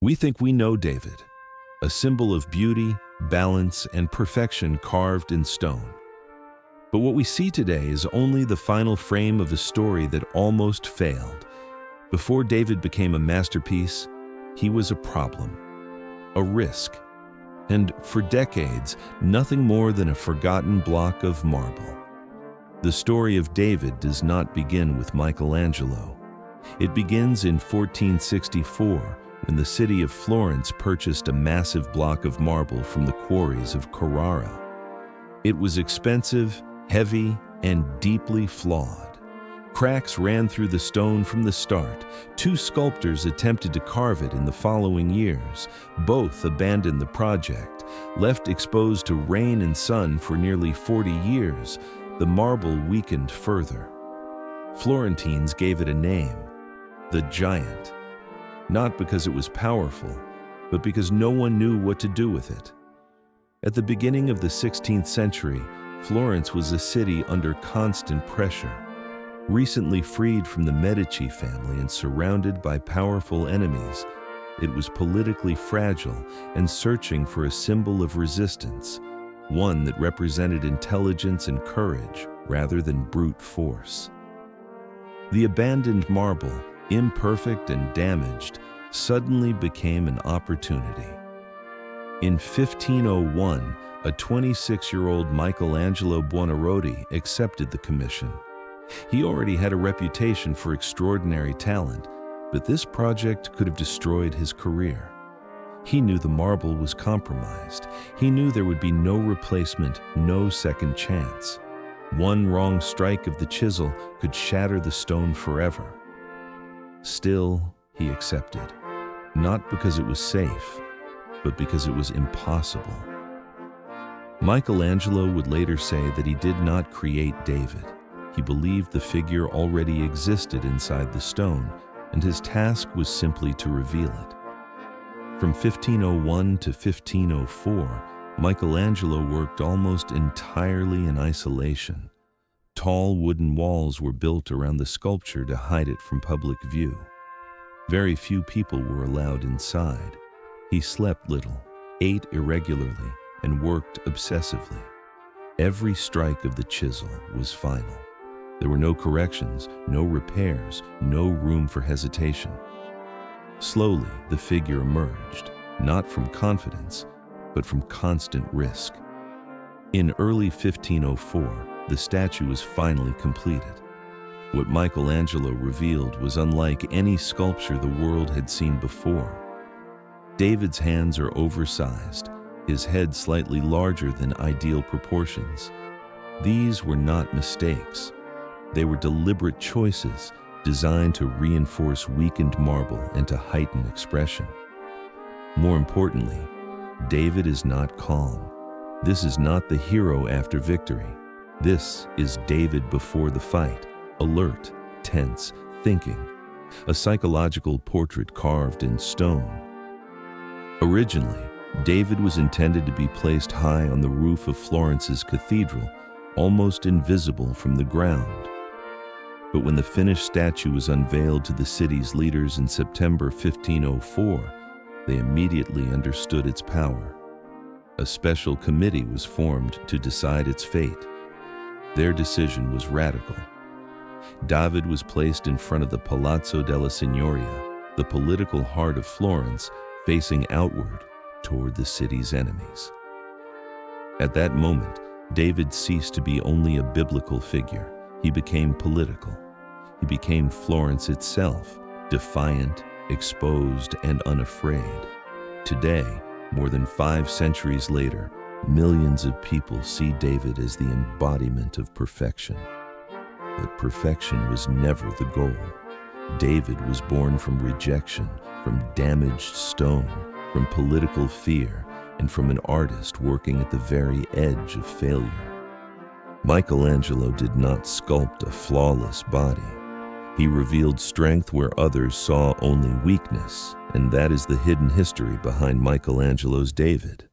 We think we know David, a symbol of beauty, balance, and perfection carved in stone. But what we see today is only the final frame of a story that almost failed. Before David became a masterpiece, he was a problem, a risk, and for decades, nothing more than a forgotten block of marble. The story of David does not begin with Michelangelo. It begins in 1464, when the city of Florence purchased a massive block of marble from the quarries of Carrara. It was expensive, heavy, and deeply flawed. Cracks ran through the stone from the start. Two sculptors attempted to carve it in the following years. Both abandoned the project. Left exposed to rain and sun for nearly 40 years, the marble weakened further. Florentines gave it a name, the Giant, not because it was powerful, but because no one knew what to do with it. At the beginning of the 16th century, Florence was a city under constant pressure. Recently freed from the Medici family and surrounded by powerful enemies, it was politically fragile and searching for a symbol of resistance, one that represented intelligence and courage rather than brute force. The abandoned marble, imperfect and damaged, suddenly became an opportunity. In 1501, a 26-year-old Michelangelo Buonarroti accepted the commission. He already had a reputation for extraordinary talent, but this project could have destroyed his career. He knew the marble was compromised. He knew there would be no replacement, no second chance. One wrong strike of the chisel could shatter the stone forever. Still, he accepted, not because it was safe, but because it was impossible. Michelangelo would later say that he did not create David. He believed the figure already existed inside the stone, and his task was simply to reveal it. From 1501 to 1504, Michelangelo worked almost entirely in isolation. Tall wooden walls were built around the sculpture to hide it from public view. Very few people were allowed inside. He slept little, ate irregularly, and worked obsessively. Every strike of the chisel was final. There were no corrections, no repairs, no room for hesitation. Slowly, the figure emerged, not from confidence, but from constant risk. In early 1504, the statue was finally completed. What Michelangelo revealed was unlike any sculpture the world had seen before. David's hands are oversized, his head slightly larger than ideal proportions. These were not mistakes. They were deliberate choices designed to reinforce weakened marble and to heighten expression. More importantly, David is not calm. This is not the hero after victory. This is David before the fight, alert, tense, thinking, a psychological portrait carved in stone. Originally, David was intended to be placed high on the roof of Florence's cathedral, almost invisible from the ground. But when the finished statue was unveiled to the city's leaders in September 1504, they immediately understood its power. A special committee was formed to decide its fate. Their decision was radical. David was placed in front of the Palazzo della Signoria, the political heart of Florence, facing outward toward the city's enemies. At that moment, David ceased to be only a biblical figure. He became political. He became Florence itself, defiant, exposed, and unafraid. Today, more than 5 centuries later, millions of people see David as the embodiment of perfection. But perfection was never the goal. David was born from rejection, from damaged stone, from political fear, and from an artist working at the very edge of failure. Michelangelo did not sculpt a flawless body. He revealed strength where others saw only weakness, and that is the hidden history behind Michelangelo's David.